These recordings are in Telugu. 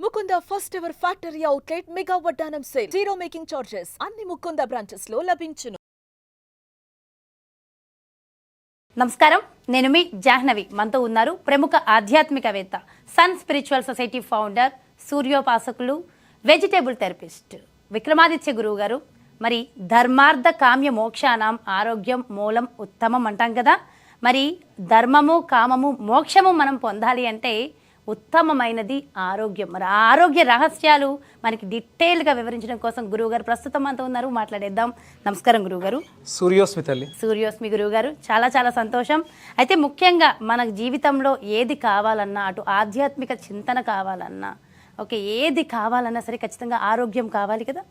Mukunda first ever factory outlet mega వడ్డానం సేల్. జీరో మేకింగ్ చార్జెస్ అన్ని ముకుంద బ్రాంచెస్ లో లభించును. నమస్కారం, నేను మీ జాహ్నవి. మనతో ఉన్నారు ప్రముఖ ఆధ్యాత్మికవేత్త, సన్ స్పిరిచువల్ సొసైటీ ఫౌండర్, సూర్యోపాసకులు, వెజిటేబుల్ థెరపిస్ట్ విక్రమాదిత్య గురువు గారు. మరి ధర్మార్థ కామ్య మోక్షానాం ఆరోగ్యం మూలం ఉత్తమం అంటాం కదా. మరి ధర్మము కామము మోక్షము మనం పొందాలి అంటే ఉత్తమమైనది ఆరోగ్యం. మరి ఆ ఆరోగ్య రహస్యాలు మనకి డీటెయిల్గా వివరించడం కోసం గురువుగారు ప్రస్తుతం అంతా ఉన్నారు, మాట్లాడేద్దాం. నమస్కారం గురువుగారు. సూర్యోస్మి తల్లి. సూర్యోస్మి గురువుగారు, చాలా చాలా సంతోషం. అయితే ముఖ్యంగా మన జీవితంలో ఏది కావాలన్నా, అటు ఆధ్యాత్మిక చింతన కావాలన్నా, ఓకే, ఏది కావాలన్నా సరే ఖచ్చితంగా ఆరోగ్యం కావాలి కదా.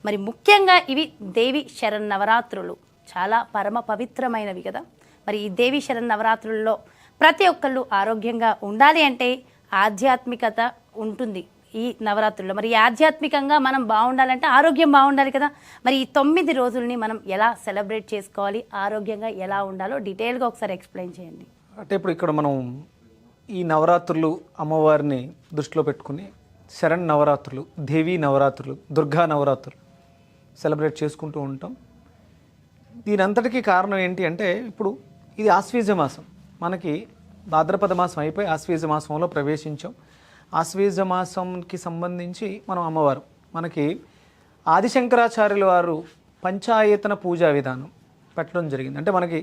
మరి ముఖ్యంగా ఇవి దేవి శరన్నవరాత్రులు చాలా పరమ పవిత్రమైనవి కదా. మరి ఈ దేవి శరన్నవరాత్రుల్లో ప్రతి ఒక్కళ్ళు ఆరోగ్యంగా ఉండాలి అంటే ఆధ్యాత్మికత ఉంటుంది ఈ నవరాత్రుల్లో. మరి ఆధ్యాత్మికంగా మనం బాగుండాలంటే ఆరోగ్యం బాగుండాలి కదా. మరి ఈ 9 రోజుల్ని మనం ఎలా సెలబ్రేట్ చేసుకోవాలి, ఆరోగ్యంగా ఎలా ఉండాలో డీటెయిల్గా ఒకసారి ఎక్స్ప్లెయిన్ చేయండి. అంటే ఇప్పుడు ఇక్కడ మనం ఈ నవరాత్రులు అమ్మవారిని దృష్టిలో పెట్టుకుని శరణ్ నవరాత్రులు, దేవీ నవరాత్రులు, దుర్గా నవరాత్రులు సెలబ్రేట్ చేసుకుంటూ ఉంటాం. దీని అంతటికీ కారణం ఏంటి అంటే ఇప్పుడు ఇది ఆశ్వీజ మాసం, మనకి భాద్రపద మాసం అయిపోయి ఆశ్వీజ మాసంలో ప్రవేశించాం. ఆశ్వీజ మాసంకి సంబంధించి మనం అమ్మవారు మనకి ఆదిశంకరాచార్యుల వారు పంచాయతన పూజా విధానం పెట్టడం జరిగింది. అంటే మనకి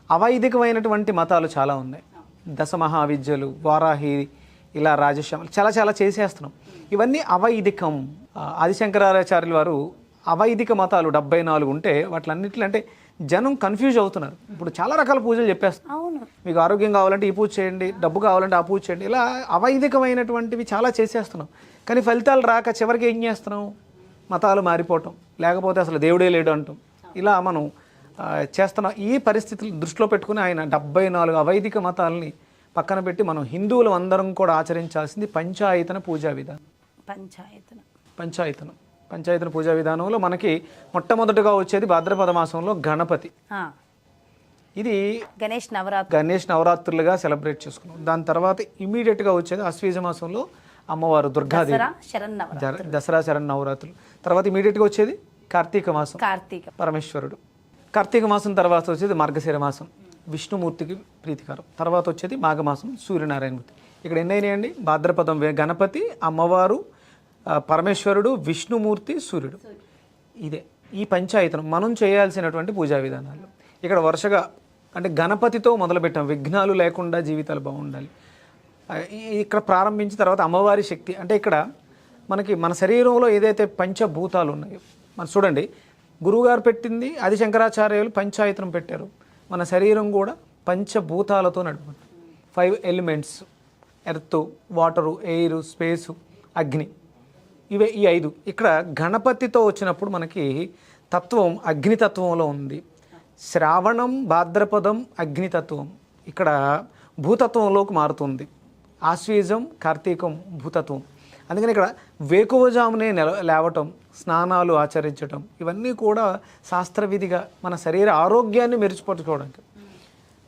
అవైదికమైనటువంటి మతాలు చాలా ఉన్నాయి. దశ మహావిద్యలు, వారాహి, ఇలా రాజశ్యామలు చాలా చాలా చేసేస్తున్నాం. ఇవన్నీ అవైదికం. ఆదిశంకరాచార్యుల వారు అవైదిక మతాలు 74 ఉంటే వాటిలన్నింటిలో అంటే జనం కన్ఫ్యూజ్ అవుతున్నారు. ఇప్పుడు చాలా రకాల పూజలు చెప్పేస్తాం. మీకు ఆరోగ్యం కావాలంటే ఈ పూజ చేయండి, డబ్బు కావాలంటే ఆ పూజ చేయండి, ఇలా అవైదికమైనటువంటివి చాలా చేసేస్తున్నాం. కానీ ఫలితాలు రాక చివరికి ఏం చేస్తున్నాం, మతాలు మారిపోవటం, లేకపోతే అసలు దేవుడే లేడు అంటాం. ఇలా మనం చేస్తున్నాం. ఈ పరిస్థితులు దృష్టిలో పెట్టుకుని ఆయన 74 అవైదిక మతాలని పక్కన పెట్టి మనం హిందువులు అందరం కూడా ఆచరించాల్సింది పంచాయతన పూజా విధానం. పంచాయతన పూజా విధానంలో మనకి మొట్టమొదటిగా వచ్చేది భాద్రపద మాసంలో గణపతి. ఇది గణేష్ నవరాత్రులుగా సెలబ్రేట్ చేసుకున్నాం. దాని తర్వాత ఇమీడియట్గా వచ్చేది ఆశ్వీజ మాసంలో అమ్మవారు దుర్గాదేవి, దసరా శరణ్ నవరాత్రులు. తర్వాత ఇమీడియట్గా వచ్చేది కార్తీక మాసం, పరమేశ్వరుడు. కార్తీక మాసం తర్వాత వచ్చేది మార్గశిర మాసం, విష్ణుమూర్తికి ప్రీతికరం. తర్వాత వచ్చేది మాఘమాసం, సూర్యనారాయణమూర్తి. ఇక్కడ ఎన్నైనాయండి? భాద్రపదం గణపతి, అమ్మవారు, పరమేశ్వరుడు, విష్ణుమూర్తి, సూర్యుడు. ఇదే ఈ పంచాయతనం మనం చేయాల్సినటువంటి పూజా విధానాలు. ఇక్కడ వరుసగా అంటే గణపతితో మొదలుపెట్టాం, విఘ్నాలు లేకుండా జీవితాలు బాగుండాలి. ఇక్కడ ప్రారంభించిన తర్వాత అమ్మవారి శక్తి. అంటే ఇక్కడ మనకి మన శరీరంలో ఏదైతే పంచభూతాలు ఉన్నాయో, మనం చూడండి, గురువుగారు పెట్టింది ఆది శంకరాచార్యులు పంచాయతనం పెట్టారు. మన శరీరం కూడా పంచభూతాలతో నడుపుతుంది. 5 elements: earth, water, air, space, అగ్ని. ఇవే ఈ 5. ఇక్కడ గణపతితో వచ్చినప్పుడు మనకి తత్వం అగ్నితత్వంలో ఉంది. శ్రావణం, భాద్రపదం అగ్నితత్వం ఇక్కడ భూతత్వంలోకి మారుతుంది. ఆశ్వీజం, కార్తీకం భూతత్వం. అందుకని ఇక్కడ వేకువజామునే లేవటం, స్నానాలు ఆచరించటం, ఇవన్నీ కూడా శాస్త్రవిధిగా మన శరీర ఆరోగ్యాన్ని మెరుగుపరుచుకోవడానికి.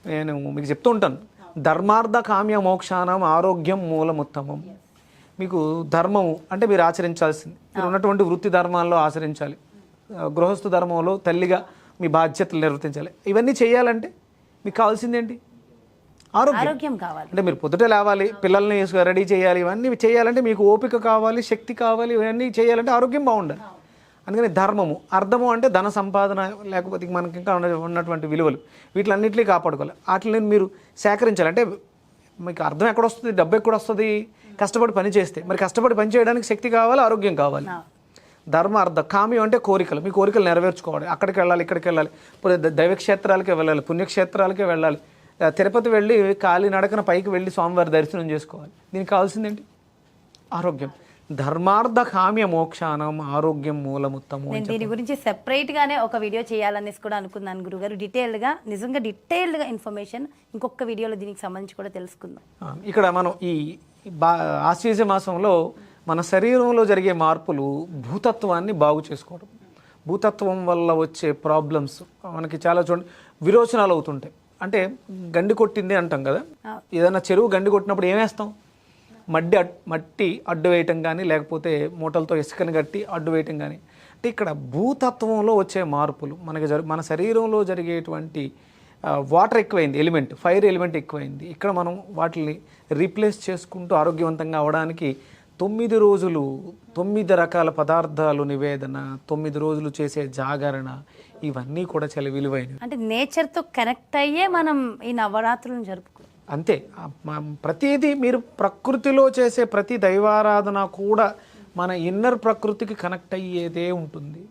నేను మీకు చెప్తూ ఉంటాను, ధర్మార్థ కామ్య మోక్షానం ఆరోగ్యం మూలముత్తమం. మీకు ధర్మము అంటే మీరు ఆచరించాల్సింది, మీరు ఉన్నటువంటి వృత్తి ధర్మాల్లో ఆచరించాలి. గృహస్థు ధర్మంలో తల్లిగా మీ బాధ్యతలు నిర్వర్తించాలి. ఇవన్నీ చేయాలంటే మీకు కావాల్సింది ఏంటి? ఆరోగ్యం కావాలి. అంటే మీరు పొద్దుటే లేవాలి, పిల్లల్ని రెడీ చేయాలి, ఇవన్నీ చేయాలంటే మీకు ఓపిక కావాలి, శక్తి కావాలి. ఇవన్నీ చేయాలంటే ఆరోగ్యం బాగుండాలి. అందుకని ధర్మము, అర్థము అంటే ధన సంపాదన, లేకపోతే మనకి ఇంకా ఉన్నటువంటి విలువలు, వీటిలన్నింటినీ కాపాడుకోవాలి. వాటిని మీరు సేకరించాలి. అంటే మీకు అర్థం ఎక్కడ వస్తుంది, డబ్బు ఎక్కడ వస్తుంది? కష్టపడి పని చేస్తే. మరి కష్టపడి పని చేయడానికి శక్తి కావాలి, ఆరోగ్యం కావాలి. ధర్మ అర్థ కామ్యం అంటే కోరికలు, మీ కోరికలు నెరవేర్చుకోవాలి. అక్కడికి వెళ్ళాలి, ఇక్కడికి వెళ్ళాలి, దైవక్షేత్రాలకే వెళ్ళాలి, పుణ్యక్షేత్రాలకే వెళ్ళాలి. తిరుపతి వెళ్ళి కాలి నడకన పైకి వెళ్ళి స్వామివారి దర్శనం చేసుకోవాలి. దీనికి కావాల్సిందేంటి? ఆరోగ్యం. ధర్మార్థ కామ్య మోక్షానం ఆరోగ్యం మూలముత్తమం. నేను దీని గురించి సెపరేట్గానే ఒక వీడియో చేయాలనేసి కూడా అనుకున్నాను గురుగారు. నిజంగా డీటెయిల్డ్గా ఇన్ఫర్మేషన్ ఇంకొక వీడియోలో దీనికి సంబంధించి కూడా తెలుసుకుందాం. ఇక్కడ మనం ఈ ఆశ్వీజ మాసంలో మన శరీరంలో జరిగే మార్పులు భూతత్వాన్ని బాగు చేసుకోవడం. భూతత్వం వల్ల వచ్చే ప్రాబ్లమ్స్ మనకి చాలా చూడండి, విరోచనాలు అవుతుంటాయి. అంటే గండి కొట్టింది అంటాం కదా, ఏదైనా చెరువు గండి కొట్టినప్పుడు ఏమేస్తాం? మట్టి అడ్డు వేయటం కానీ, లేకపోతే మూటలతో ఇసుకని కట్టి అడ్డు వేయటం కానీ. అంటే ఇక్కడ భూతత్వంలో వచ్చే మార్పులు మనకి మన శరీరంలో జరిగేటువంటి వాటర్ ఎక్కువైంది, ఎలిమెంట్ ఫైర్ ఎలిమెంట్ ఎక్కువైంది. ఇక్కడ మనం వాటిని రీప్లేస్ చేసుకుంటూ ఆరోగ్యవంతంగా అవడానికి 9 రోజులు 9 రకాల పదార్థాలు నివేదన, 9 రోజులు చేసే జాగరణ, ఇవన్నీ కూడా చాలా విలువైనవి. అంటే నేచర్తో కనెక్ట్ అయ్యే మనం ఈ నవరాత్రులను జరుపుకుంటాం. అంతే. ప్రతిదీ మీరు ప్రకృతిలో చేసే ప్రతి దైవారాధన కూడా మన ఇన్నర్ ప్రకృతికి కనెక్ట్ అయ్యేదే ఉంటుంది.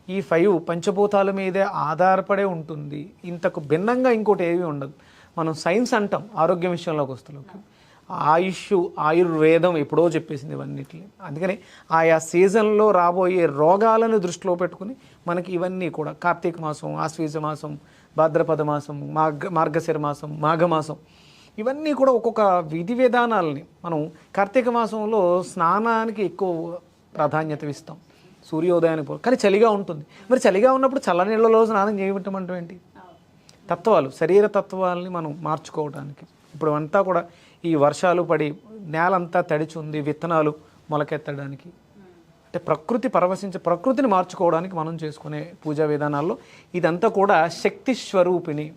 ఈ 5 పంచభూతాల మీదే ఆధారపడే ఉంటుంది. ఇంతకు భిన్నంగా ఇంకోటి ఏమీ ఉండదు. మనం సైన్స్ అంటాం ఆరోగ్యం విషయంలోకి వస్తులోకి. ఆయుర్వేదం ఎప్పుడో చెప్పేసింది ఇవన్నిటిని. అందుకని ఆయా సీజన్లో రాబోయే రోగాలను దృష్టిలో పెట్టుకుని మనకి ఇవన్నీ కూడా కార్తీక మాసం, ఆశ్వీజ మాసం, భాద్రపద మాసం, మార్గశిర మాసం, మాఘమాసం, ఇవన్నీ కూడా ఒక్కొక్క విధి విధానాలని. మనం కార్తీక మాసంలో స్నానానికి ఎక్కువ ప్రాధాన్యత ఇస్తాం, సూర్యోదయానికి. కానీ చలిగా ఉంటుంది. మరి చలిగా ఉన్నప్పుడు చల్లనీళ్ళలో స్నానం చేయటం ఏంటి? తత్వాలు, శరీర తత్వాలని మనం మార్చుకోవడానికి. ఇప్పుడు అంతా కూడా ఈ వర్షాలు పడి నేలంతా తడిచి ఉంది, విత్తనాలు మొలకెత్తడానికి. అంటే ప్రకృతిని మార్చుకోవడానికి మనం చేసుకునే పూజా విధానాల్లో ఇదంతా కూడా శక్తి స్వరూపిణి.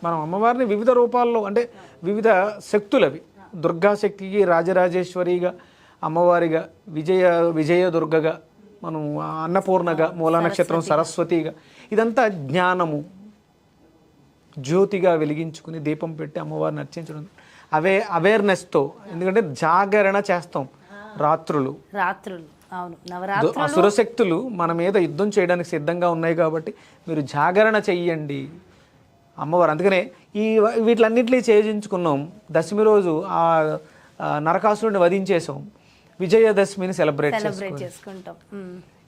మనం అమ్మవారిని వివిధ రూపాల్లో, అంటే వివిధ శక్తులవి. దుర్గాశక్తికి రాజరాజేశ్వరిగా, అమ్మవారిగా, విజయదుర్గగా, మనం అన్నపూర్ణగా, మూలా నక్షత్రం సరస్వతిగా, ఇదంతా జ్ఞానము జ్యోతిగా వెలిగించుకుని దీపం పెట్టి అమ్మవారిని అర్చించడం, అవేర్నెస్తో. ఎందుకంటే జాగరణ చేస్తాం రాత్రులు. అవును, నవరాత్రులు. అసురశక్తులు మన మీద యుద్ధం చేయడానికి సిద్ధంగా ఉన్నాయి కాబట్టి మీరు జాగరణ చెయ్యండి అమ్మవారు. అందుకనే వీటిలన్నింటినీ చేయించుకున్నాం. దశమి రోజు ఆ నరకాసురుడిని వధించేసాం, విజయదశమిని సెలబ్రేట్ చేసుకుంటాం.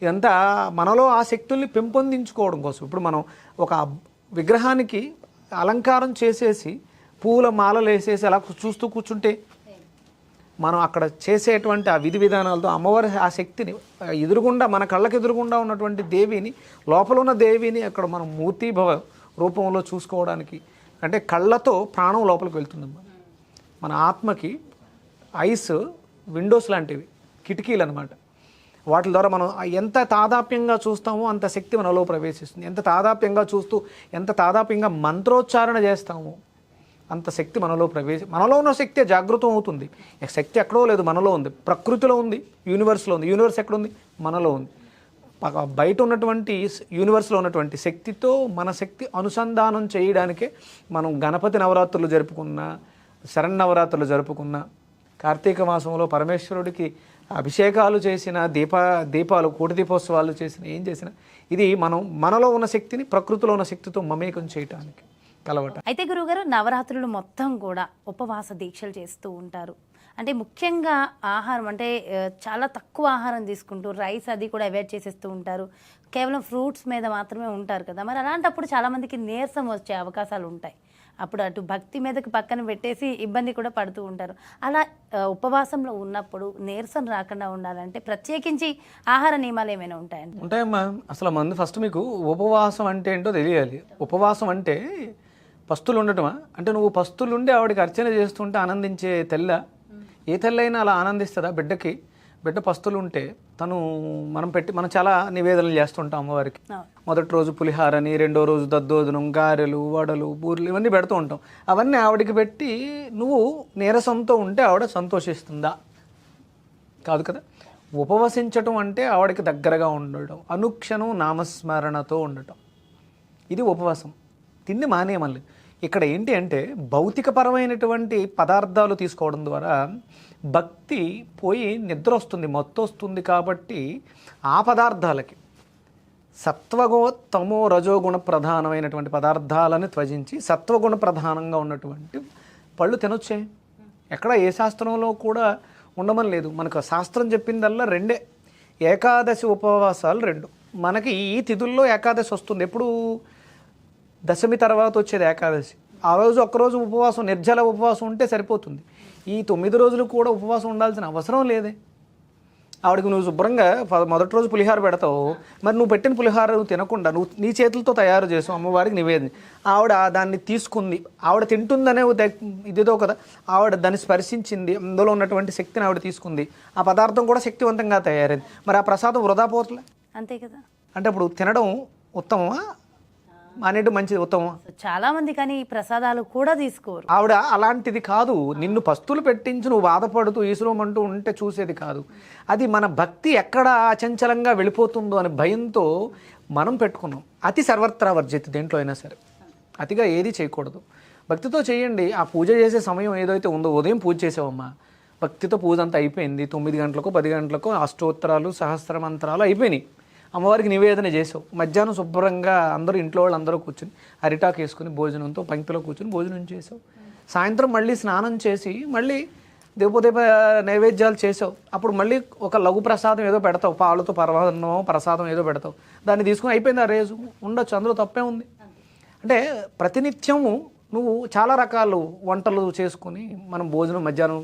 ఇదంతా మనలో ఆ శక్తుల్ని పెంపొందించుకోవడం కోసం. ఇప్పుడు మనం ఒక విగ్రహానికి అలంకారం చేసేసి పూల మాలలు వేసేసి అలా చూస్తూ కూర్చుంటే, మనం అక్కడ చేసేటువంటి ఆ విధి విధానాలతో అమ్మవారి ఆ శక్తిని ఎదురుగుండా, మన కళ్ళకి ఎదురుగుండా ఉన్నటువంటి దేవిని, లోపల ఉన్న దేవిని అక్కడ మనం మూర్తిభవ రూపంలో చూసుకోవడానికి. అంటే కళ్ళతో ప్రాణం లోపలికి వెళ్తుందమ్మా. మన ఆత్మకి ఐస్ విండోస్ లాంటివి, కిటికీలు అనమాట. వాటి ద్వారా మనం ఎంత తాదాప్యంగా చూస్తామో అంత శక్తి మనలో ప్రవేశిస్తుంది. ఎంత తాదాప్యంగా చూస్తూ, ఎంత తాదాప్యంగా మంత్రోచ్చారణ చేస్తామో అంత శక్తి మనలో ఉన్న శక్తి జాగృతం అవుతుంది. శక్తి ఎక్కడో లేదు, మనలో ఉంది. ప్రకృతిలో ఉంది, యూనివర్స్లో ఉంది. యూనివర్స్ ఎక్కడుంది? మనలో ఉంది. బయట ఉన్నటువంటి యూనివర్స్లో ఉన్నటువంటి శక్తితో మన శక్తి అనుసంధానం చేయడానికే మనం గణపతి నవరాత్రులు జరుపుకున్న, శరన్నవరాత్రులు జరుపుకున్న, కార్తీక మాసంలో పరమేశ్వరుడికి అభిషేకాలు చేసిన, దీపాలు కోటి దీపోత్సవాలు చేసిన, ఏం చేసినా ఇది మనలో ఉన్న శక్తిని ప్రకృతిలో ఉన్న శక్తితో మమేకం చేయటానికి కలవటం. అయితే గురువుగారు, నవరాత్రులు మొత్తం కూడా ఉపవాస దీక్షలు చేస్తూ ఉంటారు. అంటే ముఖ్యంగా ఆహారం అంటే చాలా తక్కువ ఆహారం తీసుకుంటూ రైస్ అది కూడా అవాయిడ్ చేసేస్తూ ఉంటారు. కేవలం ఫ్రూట్స్ మీద మాత్రమే ఉంటారు కదా. మరి అలాంటప్పుడు చాలామందికి నీరసం వచ్చే అవకాశాలు ఉంటాయి. అప్పుడు అటు భక్తి మీదకి పక్కన పెట్టేసి ఇబ్బంది కూడా పడుతూ ఉంటారు. అలా ఉపవాసంలో ఉన్నప్పుడు నీరసం రాకుండా ఉండాలంటే ప్రత్యేకించి ఆహార నియమాలు ఏమైనా ఉంటాయండి? ఉంటాయమ్మా. అసలు ఫస్ట్ మీకు ఉపవాసం అంటే ఏంటో తెలియాలి. ఉపవాసం అంటే పస్తులు ఉండటమా? అంటే నువ్వు పస్తులుండి ఆవిడకి అర్చన చేస్తుంటే ఆనందించే తెల్ల, ఏ తెల్లైనా అలా ఆనందిస్తుందా? బిడ్డ పస్తులు ఉంటే మనం చాలా నివేదనలు చేస్తుంటాం అమ్మవారికి. మొదటి రోజు పులిహారని, రెండో రోజు దద్దోజనం, గారెలు, వడలు, బూరెలు, ఇవన్నీ పెడుతూ ఉంటాం. అవన్నీ ఆవిడికి పెట్టి నువ్వు నీరసంతో ఉంటే ఆవిడ సంతోషిస్తుందా? కాదు కదా. ఉపవసించటం అంటే ఆవిడకి దగ్గరగా ఉండటం, అనుక్షణం నామస్మరణతో ఉండటం, ఇది ఉపవాసం. తిండి మానేయమల్లి. ఇక్కడ ఏంటి అంటే భౌతికపరమైనటువంటి పదార్థాలు తీసుకోవడం ద్వారా భక్తి పోయి నిద్ర వస్తుంది, మత్తు వస్తుంది. కాబట్టి ఆ పదార్థాలకి తమో రజోగుణ ప్రధానమైనటువంటి పదార్థాలను త్వజించి సత్వగుణ ప్రధానంగా ఉన్నటువంటి పళ్ళు తినొచ్చే. ఎక్కడ ఏ శాస్త్రంలో కూడా ఉండమని లేదు. మనకు శాస్త్రం చెప్పిందల్లా 2 ఏకాదశి ఉపవాసాలు 2. మనకి ఈ తిథుల్లో ఏకాదశి వస్తుంది. ఎప్పుడు? దశమి తర్వాత వచ్చేది ఏకాదశి. ఆ రోజు ఒక్కరోజు ఉపవాసం, నిర్జల ఉపవాసం ఉంటే సరిపోతుంది. ఈ 9 రోజులు కూడా ఉపవాసం ఉండాల్సిన అవసరం లేదే. ఆవిడకి నువ్వు శుభ్రంగా మొదటి రోజు పులిహార పెడతావు, మరి నువ్వు పెట్టిన పులిహార నువ్వు తినకుండా నువ్వు నీ చేతులతో తయారు చేసావు అమ్మవారికి నివేదన. ఆవిడ దాన్ని తీసుకుంది, ఆవిడ తింటుందనే ఇదిదో కదా, ఆవిడ దాన్ని స్పర్శించింది, అందులో ఉన్నటువంటి శక్తిని ఆవిడ తీసుకుంది, ఆ పదార్థం కూడా శక్తివంతంగా తయారైంది. మరి ఆ ప్రసాదం వృధా పోతలే, అంతే కదా. అంటే అప్పుడు తినడం ఉత్తమమా అనేది మంచిది, ఉత్తమమా? చాలా మంది కానీ ఈ ప్రసాదాలు కూడా తీసుకోరు. ఆవిడ అలాంటిది కాదు, నిన్ను పస్తులు పెట్టించి నువ్వు బాధపడుతూ ఈశ్వరమంటూ ఉంటే చూసేది కాదు. అది మన భక్తి ఎక్కడ అచంచలంగా వెళ్ళిపోతుందో అనే భయంతో మనం పెట్టుకున్నాం. అతి సర్వత్రా వర్జిత్, దేంట్లో అయినా సరే అతిగా ఏది చేయకూడదు. భక్తితో చేయండి. ఆ పూజ చేసే సమయం ఏదైతే ఉందో, ఉదయం పూజ చేసావమ్మా, భక్తితో పూజ అంతా అయిపోయింది, 9 గంటలకు 10 గంటలకు అష్టోత్తరాలు సహస్ర మంత్రాలు అయిపోయినాయి, అమ్మవారికి నివేదన చేసావు. మధ్యాహ్నం శుభ్రంగా అందరూ ఇంట్లో వాళ్ళు అందరూ కూర్చుని అరిటాకు వేసుకుని భోజనంతో పంక్తిలో కూర్చుని భోజనం చేసావు. సాయంత్రం మళ్ళీ స్నానం చేసి మళ్ళీ దీపోదీప నైవేద్యాలు చేసావు. అప్పుడు మళ్ళీ ఒక లఘు ప్రసాదం ఏదో పెడతావు, పాలతో పరమాన్నమో ప్రసాదం ఏదో పెడతావు, దాన్ని తీసుకుని అయిపోయింది ఆ రేజు, ఉండొచ్చు, అందులో తప్పే ఉంది. అంటే ప్రతినిత్యము నువ్వు చాలా రకాలు వంటలు చేసుకుని మనం భోజనం మధ్యాహ్నం,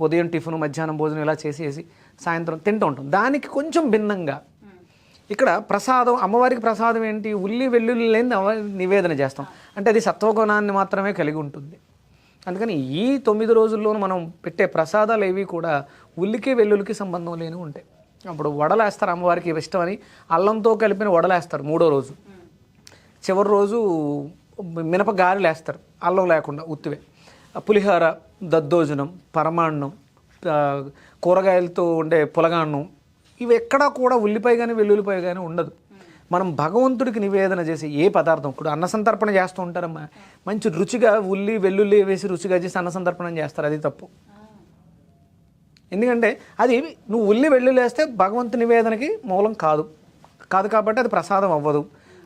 ఉదయం టిఫిన్, మధ్యాహ్నం భోజనం ఇలా చేసేసి సాయంత్రం తింటూ ఉంటాం. దానికి కొంచెం భిన్నంగా ఇక్కడ ప్రసాదం, అమ్మవారికి ప్రసాదం ఏంటి, ఉల్లి వెల్లుల్లి లేని నివేదన చేస్తాం, అంటే అది సత్వగుణాన్ని మాత్రమే కలిగి ఉంటుంది. అందుకని ఈ 9 రోజుల్లోనూ మనం పెట్టే ప్రసాదాలు ఏవి కూడా ఉల్లికి వెల్లుల్లికి సంబంధం లేని ఉంటాయి. అప్పుడు వడలేస్తారు, అమ్మవారికి ఇష్టమని అల్లంతో కలిపిన వడలేస్తారు 3వ రోజు. చివరి రోజు మినప గారెలు వేస్తారు అల్లం లేకుండా ఉత్తివే. పులిహార, దద్దోజనం, పరమాన్నం, కూరగాయలతో ఉండే పులగాన్నం, ఇవి ఎక్కడా కూడా ఉల్లిపాయ కానీ వెల్లుల్లిపాయ కానీ ఉండదు. మనం భగవంతుడికి నివేదన చేసి ఏ పదార్థం, ఇప్పుడు అన్నసంతర్పణ చేస్తూ ఉంటారమ్మా, మంచి రుచిగా ఉల్లి వెల్లుల్లి వేసి రుచిగా చేసి అన్నసంతర్పణం చేస్తారు, అది తప్పు. ఎందుకంటే అది నువ్వు ఉల్లి వెల్లుల్లి వేస్తే భగవంతు నివేదనకి మూలం కాదు కాబట్టి అది ప్రసాదం అవ్వదు.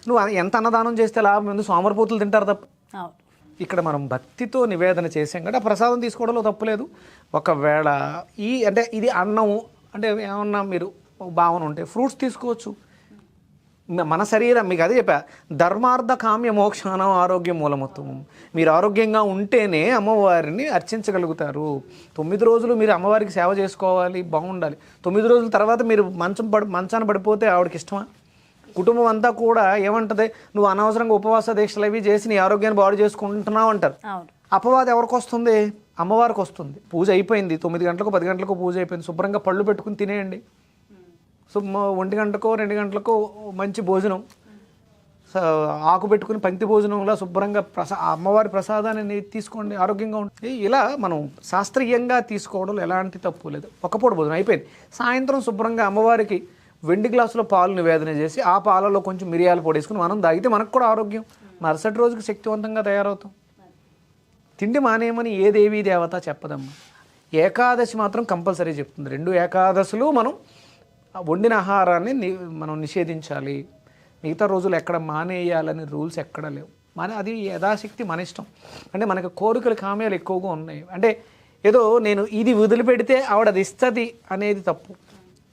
నువ్వు ఎంత అన్నదానం చేస్తే లాభం ఉంది, సోమరిపోతులు తింటారు తప్ప. ఇక్కడ మనం భక్తితో నివేదన చేసాం కాబట్టి ఆ ప్రసాదం తీసుకోవడంలో తప్పులేదు. ఒకవేళ అంటే ఇది అన్నము అంటే ఏమన్నా మీరు భావన ఉంటే ఫ్రూట్స్ తీసుకోవచ్చు. మన శరీరం, మీకు అదే చెప్పా, ధర్మార్థ కామ్య మోక్షానం ఆరోగ్యం మూలమొత్తం. మీరు ఆరోగ్యంగా ఉంటేనే అమ్మవారిని అర్చించగలుగుతారు. 9 రోజులు మీరు అమ్మవారికి సేవ చేసుకోవాలి, బాగుండాలి. 9 రోజుల తర్వాత మీరు మంచాన పడిపోతే ఆవిడకి ఇష్టమా? కుటుంబం అంతా కూడా ఏమంటది, నువ్వు అనవసరంగా ఉపవాస దీక్షలు అవి చేసి నీ ఆరోగ్యాన్ని బాగు చేసుకుంటున్నావు అంటారు. అపవాదం ఎవరికి వస్తుంది? అమ్మవారికి వస్తుంది. పూజ అయిపోయింది, 9 గంటలకు 10 గంటలకు పూజ అయిపోయింది, శుభ్రంగా పళ్ళు పెట్టుకుని తినేయండి. 1 గంటకో 2 గంటలకో మంచి భోజనం, ఆకు పెట్టుకుని పంక్తి భోజనంలో శుభ్రంగా అమ్మవారి ప్రసాదాన్ని తీసుకోండి, ఆరోగ్యంగా ఉంటుంది. ఇలా మనం శాస్త్రీయంగా తీసుకోవడం ఎలాంటి తప్పు లేదు. ఒక్కపూట భోజనం అయిపోయింది, సాయంత్రం శుభ్రంగా అమ్మవారికి వెండి గ్లాసులో పాలు నివేదన చేసి ఆ పాలలో కొంచెం మిరియాలు పొడేసుకుని మనం తాగితే మనకు కూడా ఆరోగ్యం, మరుసటి రోజుకి శక్తివంతంగా తయారవుతాం. తిండి మానేయమని ఏ దేవీ దేవత చెప్పదమ్మా. ఏకాదశి మాత్రం కంపల్సరీ చెప్తుంది. 2 ఏకాదశులు మనం వండిన ఆహారాన్ని మనం నిషేధించాలి. మిగతా రోజులు ఎక్కడ మానేయాలని రూల్స్ ఎక్కడ లేవు. అది యథాశక్తి మన ఇష్టం. అంటే మనకు కోరికలు కామ్యాలు ఎక్కువగా ఉన్నాయి, అంటే ఏదో నేను ఇది వదిలిపెడితే ఆవిడ అది ఇస్తుంది అనేది తప్పు.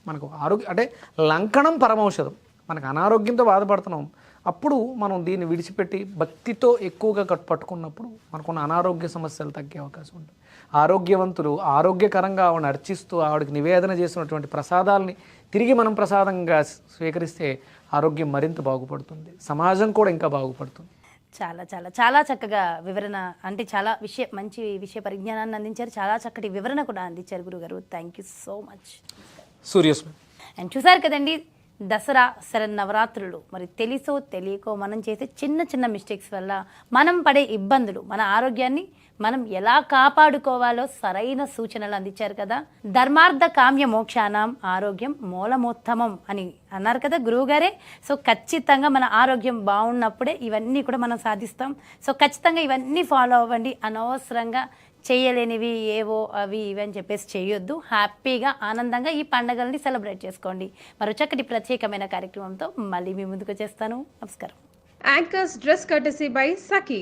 మనకు ఆరోగ్యం అంటే లంకణం పరమౌషధం. మనకు అనారోగ్యంతో బాధపడుతున్నాం, అప్పుడు మనం దీన్ని విడిచిపెట్టి భక్తితో ఎక్కువగా పట్టుకున్నప్పుడు మనకున్న అనారోగ్య సమస్యలు తగ్గే అవకాశం ఉంటుంది. ఆరోగ్యవంతులు ఆరోగ్యకరంగా ఆవిడని అర్చిస్తూ ఆవిడకి నివేదన చేసినటువంటి ప్రసాదాలని తిరిగి మనం ప్రసాదంగా స్వీకరిస్తే ఆరోగ్యం మరింత బాగుపడుతుంది, సమాజం కూడా ఇంకా బాగుపడుతుంది. చాలా చాలా చాలా చక్కగా వివరణ, అంటే చాలా మంచి విషయ పరిజ్ఞానాన్ని అందించారు. చాలా చక్కటి వివరణ కూడా అందించారు గురుగారు. Thank you so much. సూర్యస్మి. అండ్ చూసారు కదండి, దసరా శరన్నవరాత్రులు మరి తెలిసో తెలియకో మనం చేసే చిన్న చిన్న మిస్టేక్స్ వల్ల మనం పడే ఇబ్బందులు, మన ఆరోగ్యాన్ని మనం ఎలా కాపాడుకోవాలో సరైన సూచనలు అందించారు కదా. ధర్మార్థ కామ్య మోక్షానం ఆరోగ్యం మూలమోత్తమం అని అన్నారు కదా గురువుగారే. సో ఖచ్చితంగా మన ఆరోగ్యం బాగున్నప్పుడే ఇవన్నీ కూడా మనం సాధిస్తాం. సో ఖచ్చితంగా ఇవన్నీ ఫాలో అవ్వండి. అనవసరంగా చేయలేనివి ఏవో అవి ఇవి అని చెప్పేసి చేయొద్దు. హ్యాపీగా ఆనందంగా ఈ పండుగల్ని సెలబ్రేట్ చేసుకోండి. మరో చక్కటి ప్రత్యేకమైన కార్యక్రమంతో మళ్ళీ మీ ముందుకు వచ్చేస్తాను. నమస్కారం. Anchors dress courtesy by Saki.